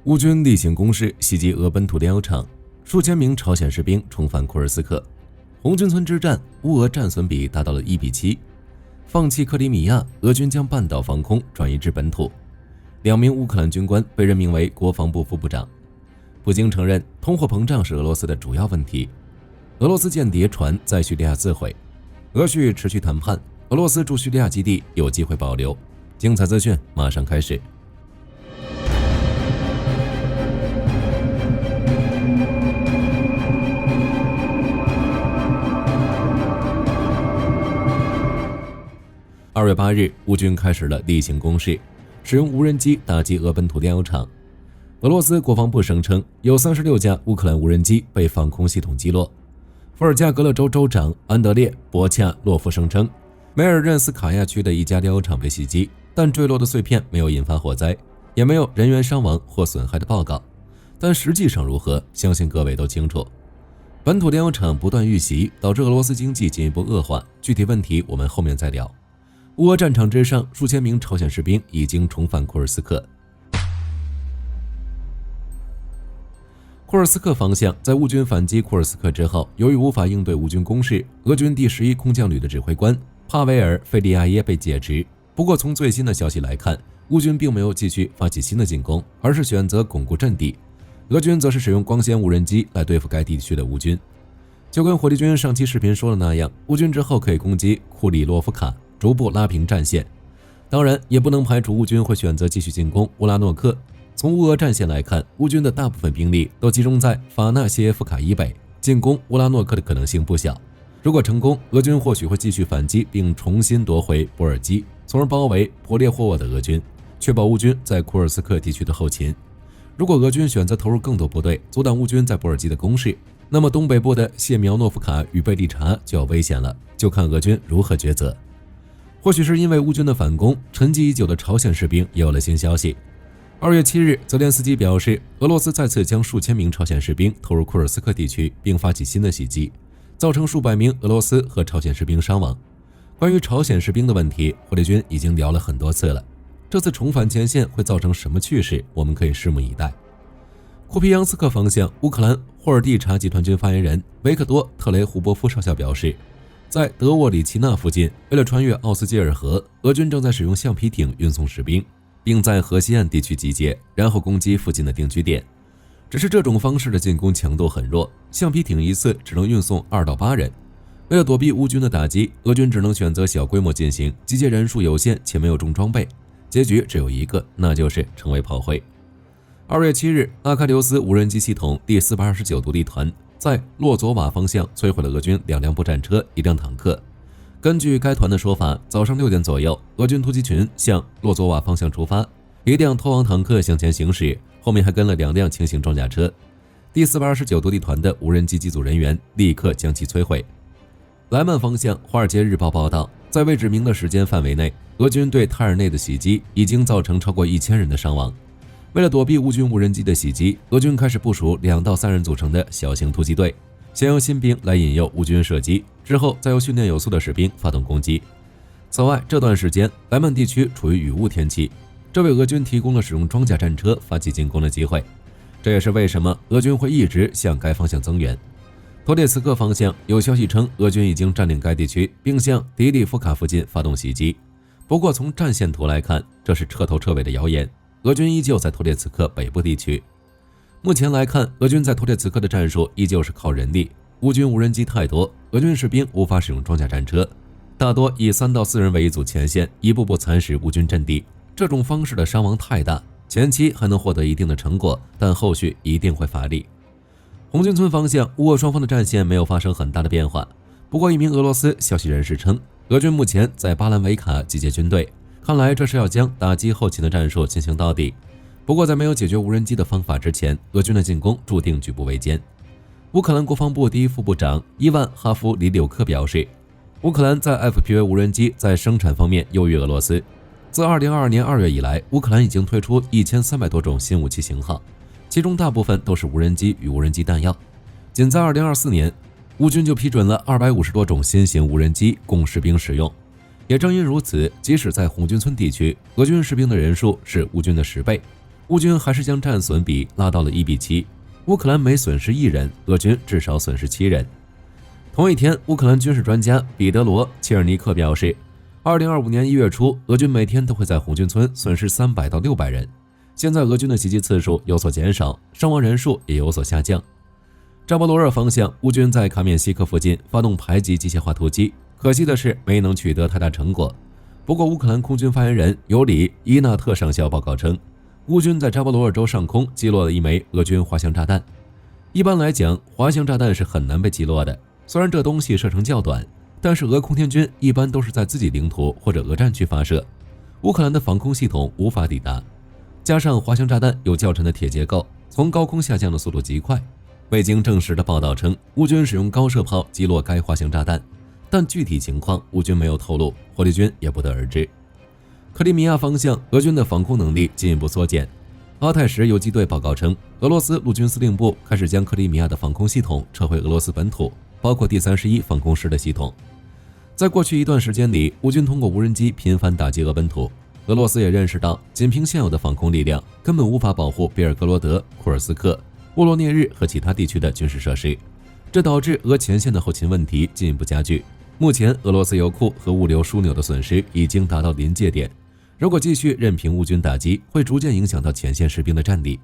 乌军例行攻势袭击俄本土炼油厂，数千名朝鲜士兵重返库尔斯克。红军村之战，乌俄战损比达到了1:7。放弃克里米亚，俄军将半岛防空转移至本土。2名乌克兰军官被任命为国防部副部长。普京承认通货膨胀是俄罗斯的主要问题。俄罗斯间谍船在叙利亚自毁。俄叙持续谈判，俄罗斯驻叙利亚基地有机会保留。精彩资讯马上开始。2月8日，乌军开始了例行攻势，使用无人机打击俄本土炼油厂。俄罗斯国防部声称，有36架乌克兰无人机被防空系统击落。伏尔加格勒州州长安德烈·博恰洛夫声称，梅尔任斯卡亚区的一家炼油厂被袭击，但坠落的碎片没有引发火灾，也没有人员伤亡或损害的报告。但实际上如何，相信各位都清楚。本土炼油厂不断遇袭，导致俄罗斯经济进一步恶化，具体问题我们后面再聊。乌俄战场之上，数千名朝鲜士兵已经重返库尔斯克。库尔斯克方向，在乌军反击库尔斯克之后，由于无法应对乌军攻势，俄军第11空降旅的指挥官帕维尔·费利亚耶被解职。不过从最新的消息来看，乌军并没有继续发起新的进攻，而是选择巩固阵地。俄军则是使用光纤无人机来对付该地区的乌军。就跟火力军上期视频说的那样，乌军之后可以攻击库里洛夫卡，逐步拉平战线。当然也不能排除乌军会选择继续进攻乌拉诺克。从乌俄战线来看，乌军的大部分兵力都集中在法纳谢耶夫卡以北，进攻乌拉诺克的可能性不小。如果成功，俄军或许会继续反击并重新夺回博尔基，从而包围普列霍沃的俄军，确保乌军在库尔斯克地区的后勤。如果俄军选择投入更多部队阻挡乌军在博尔基的攻势，那么东北部的谢苗诺夫卡与贝利察就要危险了，就看俄军如何抉择。或许是因为乌军的反攻，沉寂已久的朝鲜士兵也有了新消息。2月7日，泽连斯基表示，俄罗斯再次将数千名朝鲜士兵投入库尔斯克地区，并发起新的袭击，造成数百名俄罗斯和朝鲜士兵伤亡。关于朝鲜士兵的问题，火力军已经聊了很多次了。这次重返前线会造成什么趣事，我们可以拭目以待。库皮扬斯克方向，乌克兰霍尔蒂察集团军发言人维克多·特雷胡波夫少校表示，在德沃里奇纳附近，为了穿越奥斯基尔河，俄军正在使用橡皮艇运送士兵，并在河西岸地区集结，然后攻击附近的定居点。只是这种方式的进攻强度很弱，橡皮艇一次只能运送2到8人。为了躲避乌军的打击，俄军只能选择小规模进行，集结人数有限且没有重装备，结局只有一个，那就是成为炮灰。2月7日，阿喀琉斯无人机系统第429独立团在洛佐瓦方向摧毁了俄军2辆步战车、1辆坦克。根据该团的说法，早上6点左右，俄军突击群向洛佐瓦方向出发，1辆拖王坦克向前行驶，后面还跟了2辆轻型装甲车。第429独立团的无人机机组人员立刻将其摧毁。莱曼方向，《华尔街日报》报道，在未指明的时间范围内，俄军对泰尔内的袭击已经造成超过1000人的伤亡。为了躲避乌军无人机的袭击，俄军开始部署2到3人组成的小型突击队，先用新兵来引诱乌军射击，之后再由训练有素的士兵发动攻击。此外，这段时间莱曼地区处于雨雾天气，这为俄军提供了使用装甲战车发起进攻的机会。这也是为什么俄军会一直向该方向增援。托列茨克方向，有消息称俄军已经占领该地区，并向迪里夫卡附近发动袭击。不过从战线图来看，这是彻头彻尾的谣言。俄军依旧在托列茨克北部地区。目前来看，俄军在托列茨克的战术依旧是靠人力。乌军无人机太多，俄军士兵无法使用装甲战车，大多以3到4人为一组前线，一步步蚕食乌军阵地。这种方式的伤亡太大，前期还能获得一定的成果，但后续一定会乏力。红军村方向，乌俄双方的战线没有发生很大的变化。不过一名俄罗斯消息人士称，俄军目前在巴兰维卡集结军队，看来这是要将打击后勤的战术进行到底。不过在没有解决无人机的方法之前，俄军的进攻注定举步维艰。乌克兰国防部第一副部长伊万哈夫里柳克表示，乌克兰在 FPV 无人机在生产方面优于俄罗斯。自2022年2月以来，乌克兰已经推出1300多种新武器型号，其中大部分都是无人机与无人机弹药。仅在2024年，乌军就批准了250多种新型无人机供士兵使用。也正因如此，即使在红军村地区，俄军士兵的人数是乌军的10倍。乌军还是将战损比拉到了1比7，乌克兰每损失1人，俄军至少损失7人。同一天，乌克兰军事专家彼得罗·切尔尼克表示，2025年1月初，俄军每天都会在红军村损失300到600人。现在俄军的袭击次数有所减少，伤亡人数也有所下降。扎波罗热方向，乌军在卡缅西克附近发动排级机械化突击，可惜的是没能取得太大成果。不过，乌克兰空军发言人尤里·伊纳特上校报告称，乌军在扎波罗热州上空击落了一枚俄军滑翔炸弹。一般来讲，滑翔炸弹是很难被击落的，虽然这东西射程较短，但是俄空天军一般都是在自己领土或者俄战区发射，乌克兰的防空系统无法抵达。加上滑翔炸弹有较沉的铁结构，从高空下降的速度极快。未经证实的报道称，乌军使用高射炮击落该滑翔炸弹，但具体情况乌军没有透露，火力军也不得而知。克里米亚方向，俄军的防空能力进一步缩减。阿泰什游击队报告称，俄罗斯陆军司令部开始将克里米亚的防空系统撤回俄罗斯本土，包括第31防空师的系统。在过去一段时间里，乌军通过无人机频繁打击俄本土。俄罗斯也认识到，仅凭现有的防空力量，根本无法保护别尔格罗德、库尔斯克、沃罗涅日和其他地区的军事设施，这导致俄前线的后勤问题进一步加剧。目前，俄罗斯油库和物流枢纽的损失已经达到临界点，如果继续任凭乌军打击，会逐渐影响到前线士兵的战力。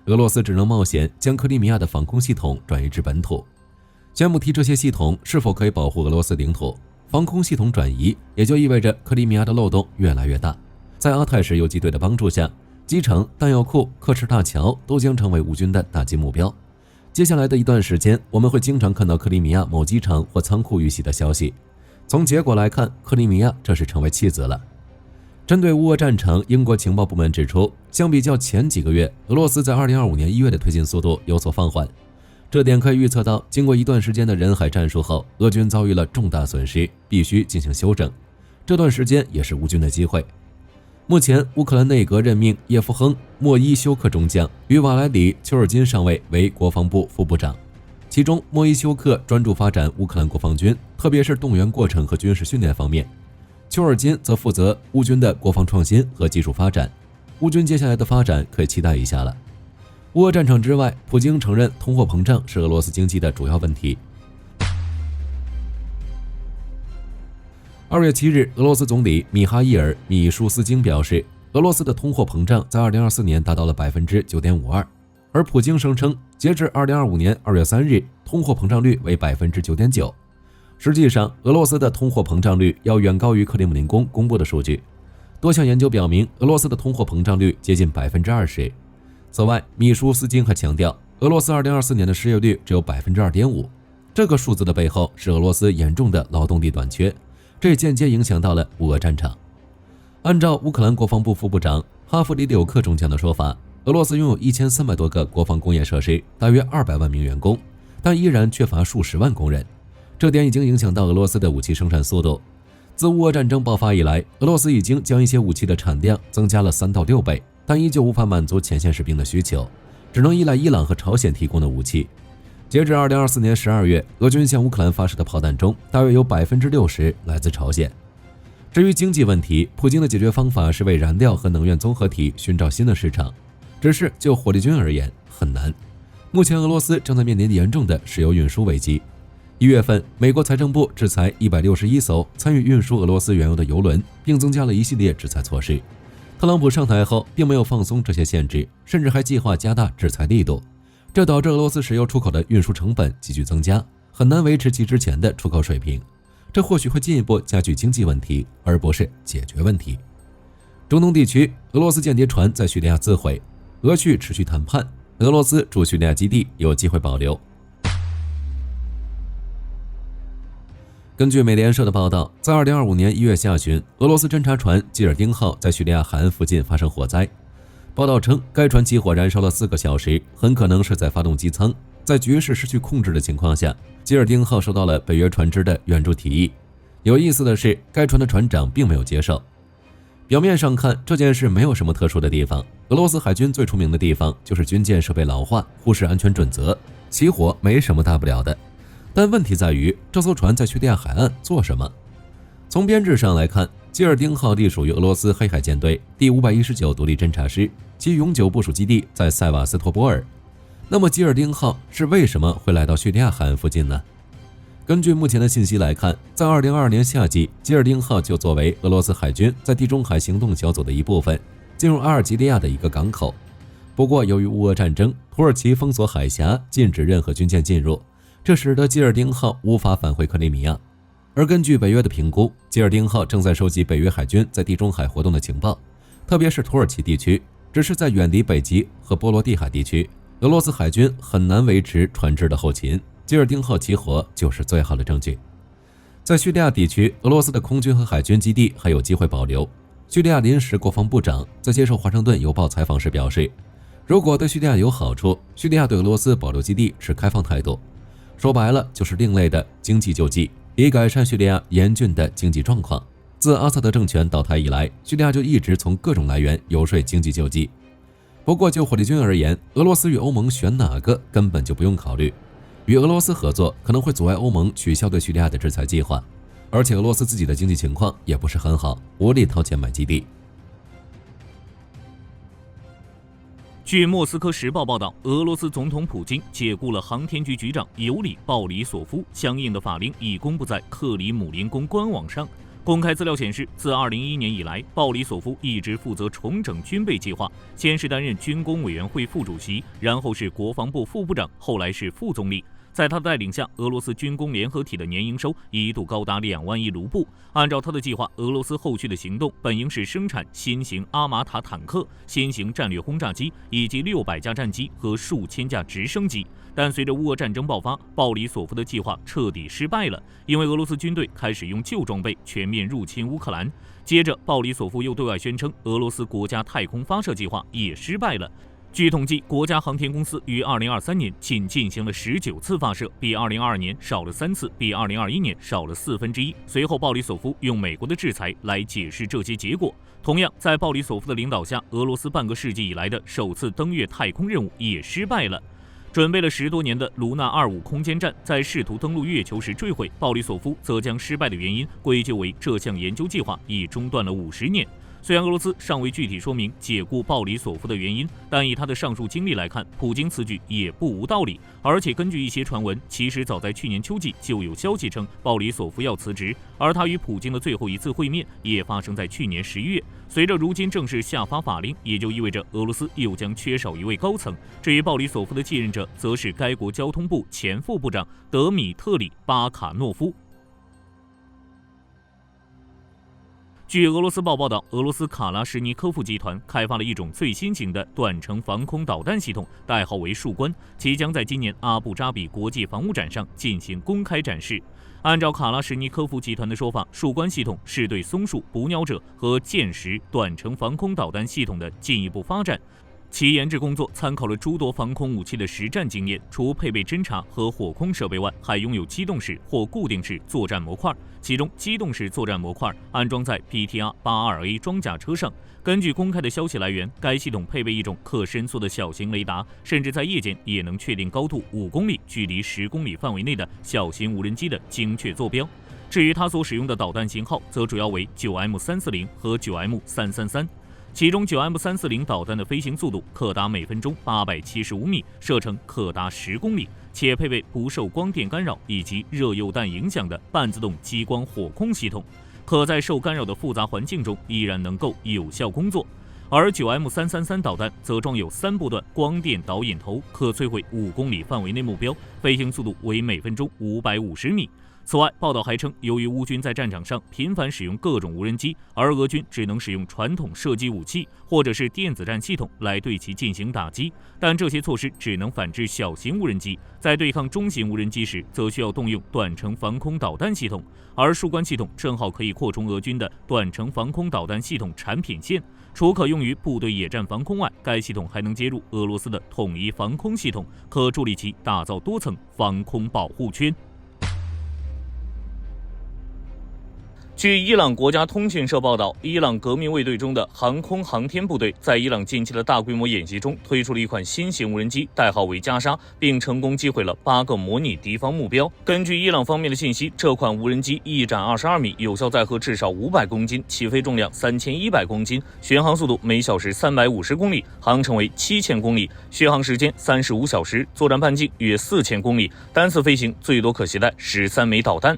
俄罗斯只能冒险将克里米亚的防空系统转移至本土。先不提这些系统是否可以保护俄罗斯领土，防空系统转移也就意味着克里米亚的漏洞越来越大。在阿泰什游击队的帮助下，机场、弹药库、克什大桥都将成为乌军的打击目标。接下来的一段时间，我们会经常看到克里米亚某机场或仓库遇袭的消息。从结果来看，克里米亚这是成为弃子了。针对乌俄战场，英国情报部门指出，相比较前几个月，俄罗斯在2025年1月的推进速度有所放缓。这点可以预测到，经过一段时间的人海战术后，俄军遭遇了重大损失，必须进行休整。这段时间也是乌军的机会。目前，乌克兰内阁任命叶夫亨·莫伊修克中将与瓦莱里·丘尔金上尉为国防部副部长。其中，莫伊修克专注发展乌克兰国防军，特别是动员过程和军事训练方面；丘尔金则负责乌军的国防创新和技术发展。乌军接下来的发展可以期待一下了。乌俄战场之外，普京承认通货膨胀是俄罗斯经济的主要问题。2月7日，俄罗斯总理米哈伊尔·米舒斯京表示，俄罗斯的通货膨胀在2024年达到了 9.52%， 而普京声称，截至2025年2月3日，通货膨胀率为 9.9%。 实际上，俄罗斯的通货膨胀率要远高于克里姆林宫公布的数据。多项研究表明，俄罗斯的通货膨胀率接近 20%。 此外，米舒斯京还强调，俄罗斯2024年的失业率只有 2.5%。 这个数字的背后是俄罗斯严重的劳动力短缺，这也间接影响到了乌俄战场。按照乌克兰国防部副部长哈弗里柳克中将的说法，俄罗斯拥有1300多个国防工业设施，大约200万名员工，但依然缺乏数十万工人。这点已经影响到俄罗斯的武器生产速度。自乌俄战争爆发以来，俄罗斯已经将一些武器的产量增加了3到6倍，但依旧无法满足前线士兵的需求，只能依赖伊朗和朝鲜提供的武器。截至2024年12月，俄军向乌克兰发射的炮弹中，大约有 60% 来自朝鲜。至于经济问题，普京的解决方法是为燃料和能源综合体寻找新的市场，只是就火力军而言很难。目前俄罗斯正在面临严重的石油运输危机。1月份，美国财政部制裁161艘参与运输俄罗斯原油的油轮，并增加了一系列制裁措施。特朗普上台后并没有放松这些限制，甚至还计划加大制裁力度，这导致俄罗斯石油出口的运输成本急剧增加，很难维持其之前的出口水平。这或许会进一步加剧经济问题，而不是解决问题。中东地区，俄罗斯间谍船在叙利亚自毁，俄叙持续谈判，俄罗斯驻叙利亚基地有机会保留。根据美联社的报道，在2025年1月下旬，俄罗斯侦察船基尔丁号在叙利亚海岸附近发生火灾。报道称，该船起火燃烧了4个小时，很可能是在发动机舱。在局势失去控制的情况下，基尔丁号收到了北约船只的援助提议。有意思的是，该船的船长并没有接受。表面上看，这件事没有什么特殊的地方。俄罗斯海军最出名的地方就是军舰设备老化，忽视安全准则，起火没什么大不了的。但问题在于，这艘船在叙利亚海岸做什么？从编制上来看，基尔丁号隶属于俄罗斯黑海舰队第519独立侦察师，其永久部署基地在塞瓦斯托波尔。那么吉尔丁号是为什么会来到叙利亚海岸附近呢？根据目前的信息来看，在2022年夏季，吉尔丁号就作为俄罗斯海军在地中海行动小组的一部分，进入阿尔及利亚的一个港口。不过，由于乌俄战争，土耳其封锁海峡，禁止任何军舰进入，这使得吉尔丁号无法返回克里米亚。而根据北约的评估，吉尔丁号正在收集北约海军在地中海活动的情报，特别是土耳其地区。只是在远离北极和波罗的海地区，俄罗斯海军很难维持船只的后勤。吉尔丁号起火就是最好的证据。在叙利亚地区，俄罗斯的空军和海军基地还有机会保留。叙利亚临时国防部长在接受《华盛顿邮报》采访时表示，如果对叙利亚有好处，叙利亚对俄罗斯保留基地持开放态度。说白了，就是另类的经济救济，以改善叙利亚严峻的经济状况。自阿萨德政权倒台以来，叙利亚就一直从各种来源游说经济救济。不过就火力军而言，俄罗斯与欧盟选哪个根本就不用考虑。与俄罗斯合作可能会阻碍欧盟取消对叙利亚的制裁计划，而且俄罗斯自己的经济情况也不是很好，无力掏钱买基地。据莫斯科时报报道，俄罗斯总统普京解雇了航天局局长尤里·鲍里索夫，相应的法令已公布在克里姆林宫官网上。公开资料显示，自2011年以来，鲍里索夫一直负责重整军备计划，先是担任军工委员会副主席，然后是国防部副部长，后来是副总理。在他的带领下，俄罗斯军工联合体的年营收一度高达2万亿卢布。按照他的计划，俄罗斯后续的行动本应是生产新型阿玛塔坦克、新型战略轰炸机以及600架战机和数千架直升机。但随着乌俄战争爆发，鲍里索夫的计划彻底失败了，因为俄罗斯军队开始用旧装备全面入侵乌克兰。接着，鲍里索夫又对外宣称，俄罗斯国家太空发射计划也失败了。据统计，国家航天公司于2023年仅进行了19次发射，比2022年少了3次，比2021年少了1/4。随后，鲍里索夫用美国的制裁来解释这些结果。同样，在鲍里索夫的领导下，俄罗斯半个世纪以来的首次登月太空任务也失败了。准备了10多年的卢纳25空间站在试图登陆月球时坠毁，鲍里索夫则将失败的原因归咎为这项研究计划已中断了50年。虽然俄罗斯尚未具体说明解雇鲍里索夫的原因，但以他的上述经历来看，普京此举也不无道理。而且根据一些传闻，其实早在去年秋季就有消息称鲍里索夫要辞职，而他与普京的最后一次会面也发生在去年11月。随着如今正式下发法令，也就意味着俄罗斯又将缺少一位高层。至于鲍里索夫的继任者，则是该国交通部前副部长德米特里·巴卡诺夫。据俄罗斯报报道，俄罗斯卡拉什尼科夫集团开发了一种最新型的短程防空导弹系统，代号为树冠，即将在今年阿布扎比国际防务展上进行公开展示。按照卡拉什尼科夫集团的说法，树冠系统是对松树、捕鸟者和箭石短程防空导弹系统的进一步发展。其研制工作参考了诸多防空武器的实战经验，除配备侦察和火控设备外，还拥有机动式或固定式作战模块。其中，机动式作战模块安装在 PTR-82A 装甲车上。根据公开的消息来源，该系统配备一种可伸缩的小型雷达，甚至在夜间也能确定高度5公里、距离10公里范围内的小型无人机的精确坐标。至于它所使用的导弹型号，则主要为 9M340 和 9M333。其中 9M340 导弹的飞行速度可达每分钟875米，射程可达10公里，且配备不受光电干扰以及热诱弹影响的半自动激光火控系统，可在受干扰的复杂环境中依然能够有效工作。而 9M333 导弹则装有3波段光电导引头，可摧毁5公里范围内目标，飞行速度为每分钟550米。此外，报道还称，由于乌军在战场上频繁使用各种无人机，而俄军只能使用传统射击武器或者是电子战系统来对其进行打击，但这些措施只能反制小型无人机，在对抗中型无人机时，则需要动用短程防空导弹系统。而树冠系统正好可以扩充俄军的短程防空导弹系统产品线，除可用于部队野战防空外，该系统还能接入俄罗斯的统一防空系统，可助力其打造多层防空保护圈。据伊朗国家通讯社报道，伊朗革命卫队中的航空航天部队在伊朗近期的大规模演习中推出了一款新型无人机，代号为加沙，并成功击毁了8个模拟敌方目标。根据伊朗方面的信息，这款无人机翼展22米，有效载荷至少500公斤，起飞重量3100公斤，巡航速度每小时350公里，航程为7000公里，续航时间35小时，作战半径约4000公里，单次飞行最多可携带13枚导弹。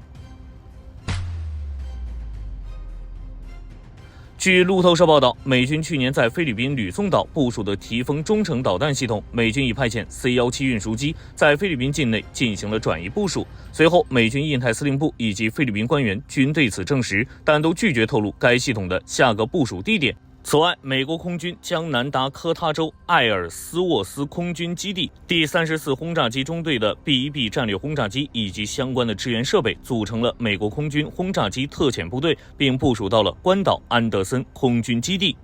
据路透社报道，美军去年在菲律宾吕宋岛部署的提风中程导弹系统，美军已派遣 C-17运输机在菲律宾境内进行了转移部署。随后，美军印太司令部以及菲律宾官员均对此证实，但都拒绝透露该系统的下个部署地点。此外，美国空军将南达科他州艾尔斯沃斯空军基地第34轰炸机中队的 B-1B 战略轰炸机以及相关的支援设备组成了美国空军轰炸机特遣部队，并部署到了关岛安德森空军基地。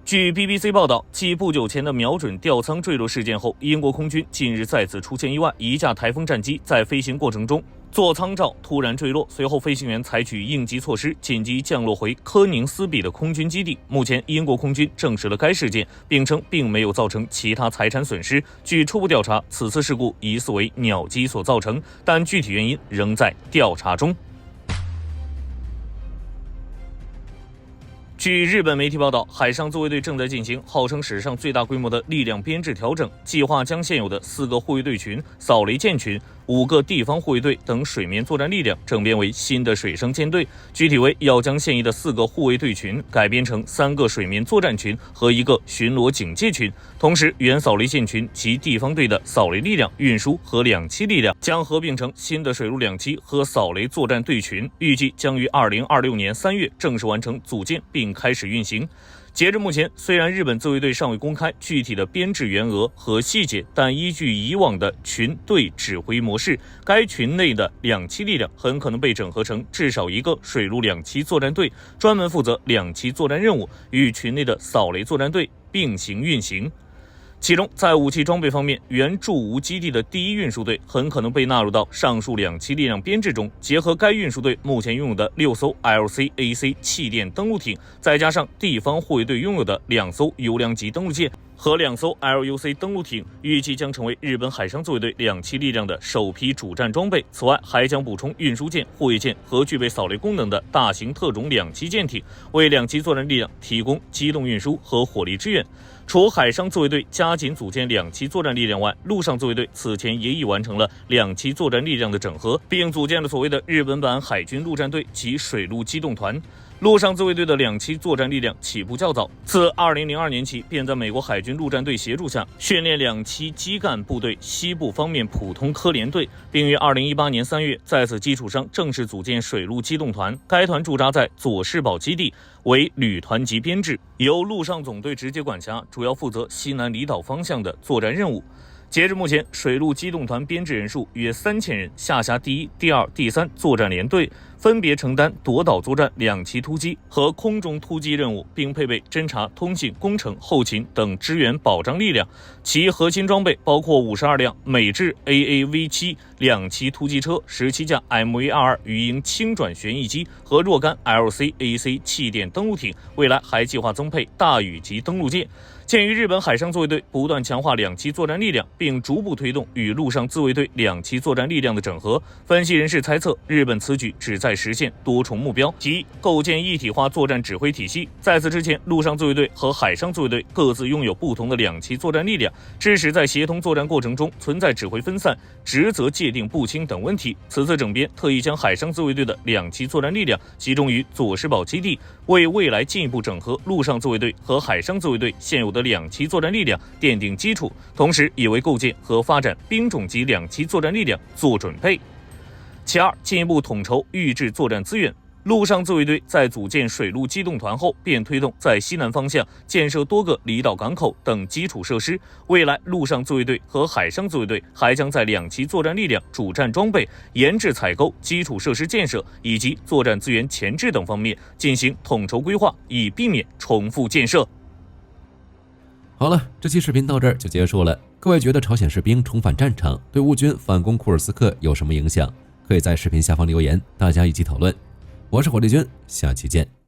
据 BBC 报道，继不久前的瞄准吊舱坠落事件后，英国空军近日再次出现意外，一架台风战机在飞行过程中座舱罩突然坠落，随后飞行员采取应急措施，紧急降落回科宁斯比的空军基地。目前，英国空军证实了该事件，并称并没有造成其他财产损失。据初步调查，此次事故疑似为鸟击所造成，但具体原因仍在调查中。据日本媒体报道，海上自卫队正在进行号称史上最大规模的力量编制调整，计划将现有的4个护卫队群、扫雷舰群、5个地方护卫队等水面作战力量整编为新的水生舰队，具体为要将现役的4个护卫队群改编成3个水面作战群和1个巡逻警戒群，同时原扫雷舰群及地方队的扫雷力量、运输和两栖力量将合并成新的水陆两栖和扫雷作战队群，预计将于2026年3月正式完成组建并开始运行。截至目前，虽然日本自卫队尚未公开具体的编制员额和细节，但依据以往的群队指挥模式，该群内的两栖力量很可能被整合成至少1个水陆两栖作战队，专门负责两栖作战任务，与群内的扫雷作战队并行运行。其中，在武器装备方面，原驻吴基地的第1运输队很可能被纳入到上述两栖力量编制中。结合该运输队目前拥有的6艘 LCAC 气垫登陆艇，再加上地方护卫队拥有的2艘优良级登陆舰和2艘 LUC 登陆艇，预计将成为日本海上自卫队两栖力量的首批主战装备。此外，还将补充运输舰、护卫舰和具备扫雷功能的大型特种两栖舰艇，为两栖作战力量提供机动运输和火力支援。除海上自卫队加紧组建两栖作战力量外，陆上自卫队此前也已完成了两栖作战力量的整合，并组建了所谓的日本版海军陆战队及水陆机动团。陆上自卫队的两栖作战力量起步较早，自2002年起便在美国海军陆战队协助下训练两栖基干部队西部方面普通科联队，并于2018年3月在此基础上正式组建水陆机动团。该团驻扎在佐世保基地，为旅团级编制，由陆上总队直接管辖，主要负责西南离岛方向的作战任务。截至目前，水陆机动团编制人数约3000人，下辖第1、第2、第3作战联队，分别承担夺岛作战、两栖突击和空中突击任务，并配备侦察、通信、工程、后勤等支援保障力量。其核心装备包括52辆美制 AAV7 两栖突击车、17架 MV-22 鱼鹰轻转旋翼机和若干 LCAC 气垫登陆艇，未来还计划增配大宇级登陆舰。鉴于日本海上自卫队不断强化两栖作战力量，并逐步推动与陆上自卫队两栖作战力量的整合，分析人士猜测，日本此举旨在实现多重目标，即构建一体化作战指挥体系。在此之前，陆上自卫队和海上自卫队各自拥有不同的两栖作战力量，致使在协同作战过程中存在指挥分散、职责界定不清等问题。此次整编特意将海上自卫队的两栖作战力量集中于佐世保基地，为未来进一步整合陆上自卫队和海上自卫队现有的两栖作战力量奠定基础，同时也为构建和发展兵种级两栖作战力量做准备。其二，进一步统筹预制作战资源。陆上自卫队在组建水陆机动团后，便推动在西南方向建设多个离岛港口等基础设施。未来，陆上自卫队和海上自卫队还将在两栖作战力量、主战装备、研制采购、基础设施建设以及作战资源前置等方面进行统筹规划，以避免重复建设。好了，这期视频到这儿就结束了。各位觉得朝鲜士兵重返战场对乌军反攻库尔斯克有什么影响？可以在视频下方留言，大家一起讨论。我是火力军，下期见。